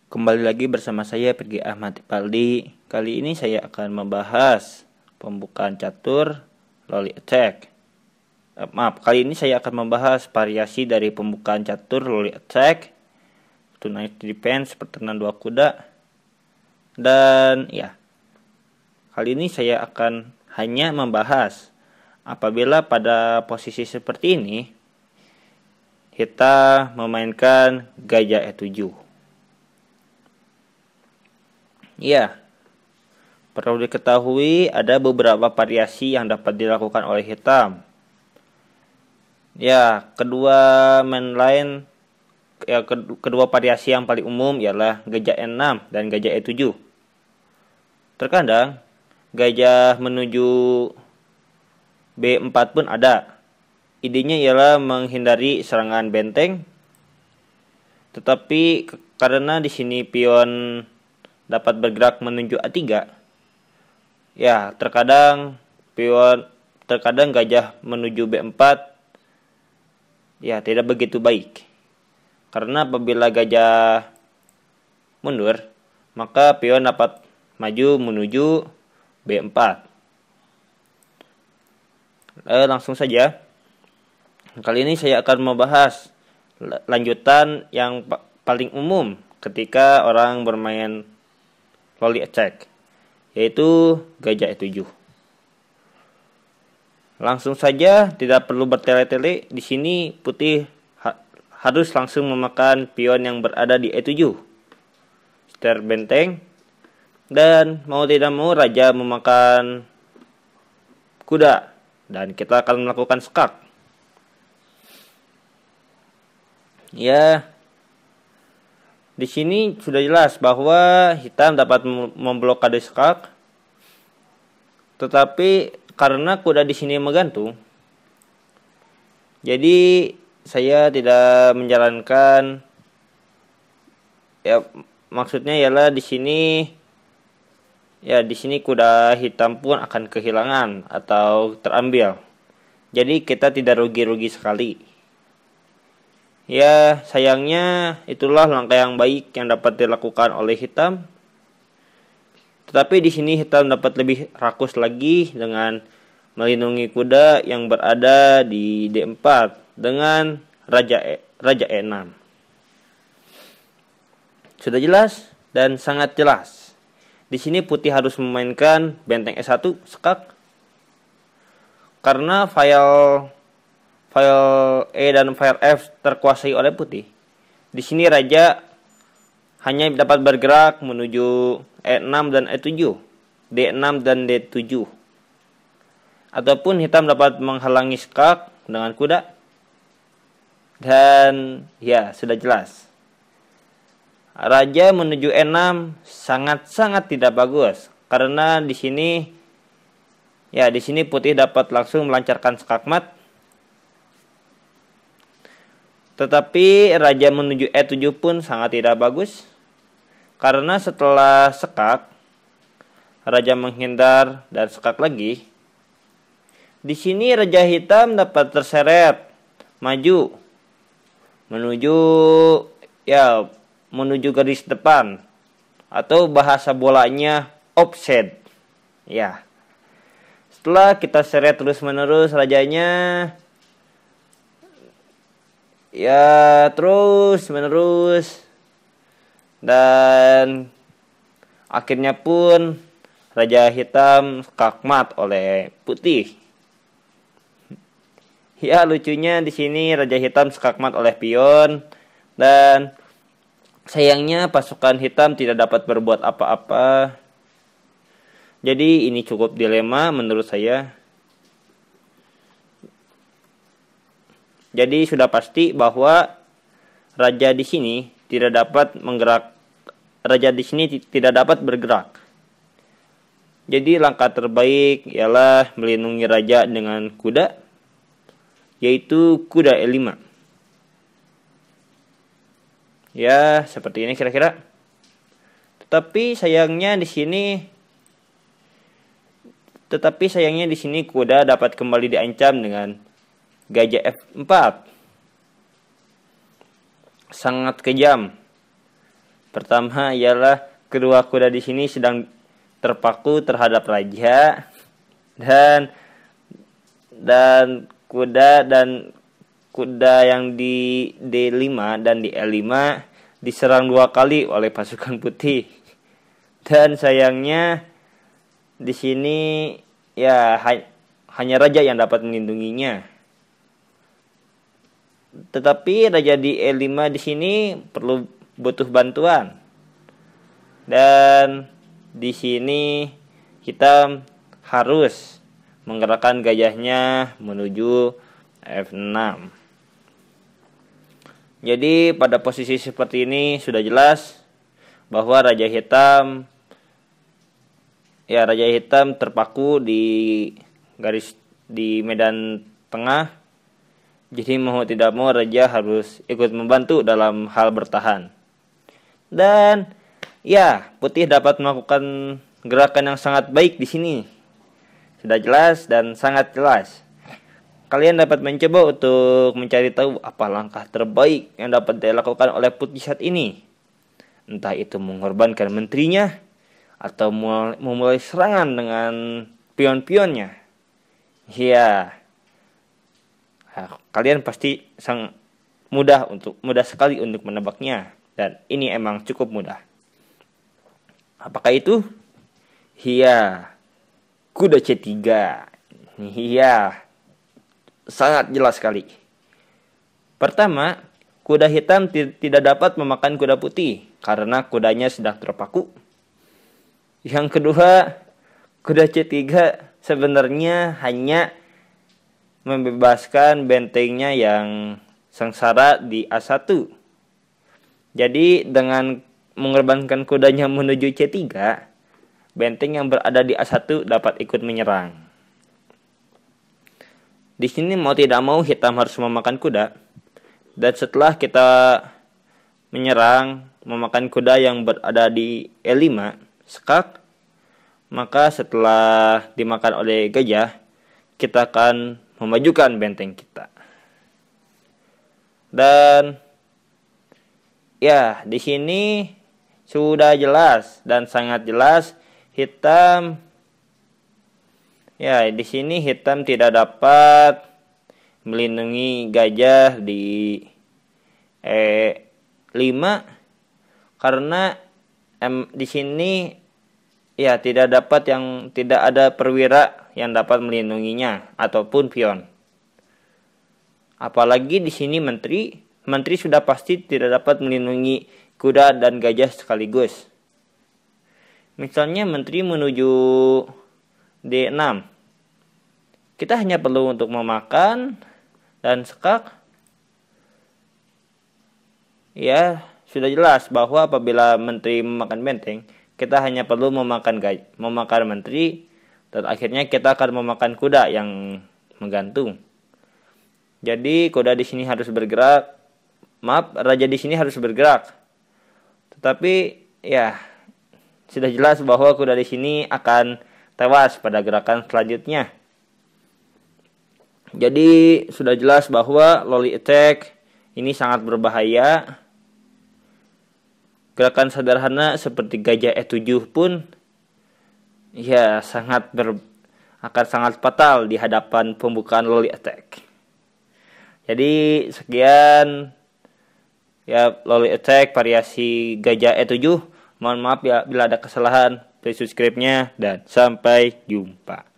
Kembali lagi bersama saya Pergi Ahmad Ipaldi. Kali ini saya akan membahas pembukaan catur loli attack. Kali ini saya akan membahas variasi dari pembukaan catur loli attack, tonight defense, pertahanan dua kuda. Dan kali ini saya akan hanya membahas apabila pada posisi seperti ini kita memainkan gajah E7. Perlu diketahui ada beberapa variasi yang dapat dilakukan oleh hitam. Kedua variasi yang paling umum ialah gajah E6 dan gajah E7. Terkadang gajah menuju B4 pun ada. Idenya ialah menghindari serangan benteng. Tetapi karena di sini pion dapat bergerak menuju A3. Terkadang gajah menuju B4 tidak begitu baik. Karena apabila gajah mundur, maka pion dapat maju menuju B4. Langsung saja. Kali ini saya akan membahas lanjutan yang paling umum ketika orang bermain loli attack, yaitu gajah E7. Langsung saja, tidak perlu bertele-tele. Di sini putih harus langsung memakan pion yang berada di E7, seter benteng, dan mau tidak mau raja memakan kuda, dan kita akan melakukan skak. Di sini sudah jelas bahwa hitam dapat memblokade skak, tetapi karena kuda di sini menggantung, jadi saya tidak menjalankan. Maksudnya ialah di sini kuda hitam pun akan kehilangan atau terambil. Jadi kita tidak rugi-rugi sekali. Sayangnya itulah langkah yang baik yang dapat dilakukan oleh hitam. Tetapi di sini hitam dapat lebih rakus lagi dengan melindungi kuda yang berada di D4 dengan raja E6. Sudah jelas dan sangat jelas. Di sini putih harus memainkan benteng E1 skak. Karena file E dan file F terkuasai oleh putih. Di sini raja hanya dapat bergerak menuju E6 dan E7, D6 dan D7. Ataupun hitam dapat menghalangi skak dengan kuda. Dan sudah jelas. Raja menuju E6 sangat-sangat tidak bagus, karena di sini putih dapat langsung melancarkan skakmat. Tetapi raja menuju E7 pun sangat tidak bagus, karena setelah skak, raja menghindar dan skak lagi. Di sini raja hitam dapat terseret maju menuju garis depan, atau bahasa bolanya offset. Setelah kita seret terus-menerus rajanya, terus-menerus, dan akhirnya pun raja hitam skakmat oleh putih. Lucunya di sini raja hitam skakmat oleh pion, dan sayangnya pasukan hitam tidak dapat berbuat apa-apa. Jadi ini cukup dilema menurut saya. Jadi sudah pasti bahwa raja di sini tidak dapat bergerak. Jadi langkah terbaik ialah melindungi raja dengan kuda, yaitu kuda E5. Seperti ini kira-kira. Tetapi sayangnya di sini kuda dapat kembali diancam dengan gajah F4. Sangat kejam. Pertama ialah kedua kuda di sini sedang terpaku terhadap raja, dan kuda yang di D5 dan di L5 diserang 2 kali oleh pasukan putih. Dan sayangnya di sini ya hanya raja yang dapat melindunginya. Tetapi raja di E5 di sini butuh bantuan. Dan di sini kita harus menggerakkan gajahnya menuju F6. Jadi pada posisi seperti ini sudah jelas bahwa Raja Hitam terpaku di medan tengah. Jadi mau tidak mau raja harus ikut membantu dalam hal bertahan. Dan ya, putih dapat melakukan gerakan yang sangat baik di sini. Sudah jelas dan sangat jelas. Kalian dapat mencoba untuk mencari tahu apa langkah terbaik yang dapat dilakukan oleh putih saat ini. Entah itu mengorbankan menterinya atau memulai serangan dengan pion-pionnya. Ya, kalian pasti mudah sekali untuk menebaknya, dan ini emang cukup mudah. Apakah itu? Iya, kuda C3. Iya, sangat jelas sekali. Pertama, kuda hitam tidak dapat memakan kuda putih karena kudanya sedang terpaku. Yang kedua, kuda C3 sebenarnya hanya membebaskan bentengnya yang sengsara di A1. Jadi dengan mengorbankan kudanya menuju C3, benteng yang berada di A1 dapat ikut menyerang. Di sini mau tidak mau hitam harus memakan kuda. Dan setelah kita menyerang, memakan kuda yang berada di E5, skak, maka setelah dimakan oleh gajah, kita akan memajukan benteng kita. Dan ya, di sini sudah jelas dan sangat jelas di sini hitam tidak dapat melindungi gajah di E5 karena di sini tidak ada perwira yang dapat melindunginya ataupun pion. Apalagi di sini menteri sudah pasti tidak dapat melindungi kuda dan gajah sekaligus. Misalnya menteri menuju D6. Kita hanya perlu untuk memakan dan skak. Ya, sudah jelas bahwa apabila menteri memakan benteng, kita hanya perlu memakan menteri, dan akhirnya kita akan memakan kuda yang menggantung. Jadi kuda di sini harus bergerak. Raja di sini harus bergerak. Tetapi ya, sudah jelas bahwa kuda di sini akan tewas pada gerakan selanjutnya. Jadi sudah jelas bahwa lolly attack ini sangat berbahaya. Gerakan sederhana seperti gajah E7 pun akan sangat fatal di hadapan pembukaan lolly attack. Jadi sekian lolly attack variasi gajah E7. Mohon maaf ya bila ada kesalahan. Please subscribe-nya dan sampai jumpa.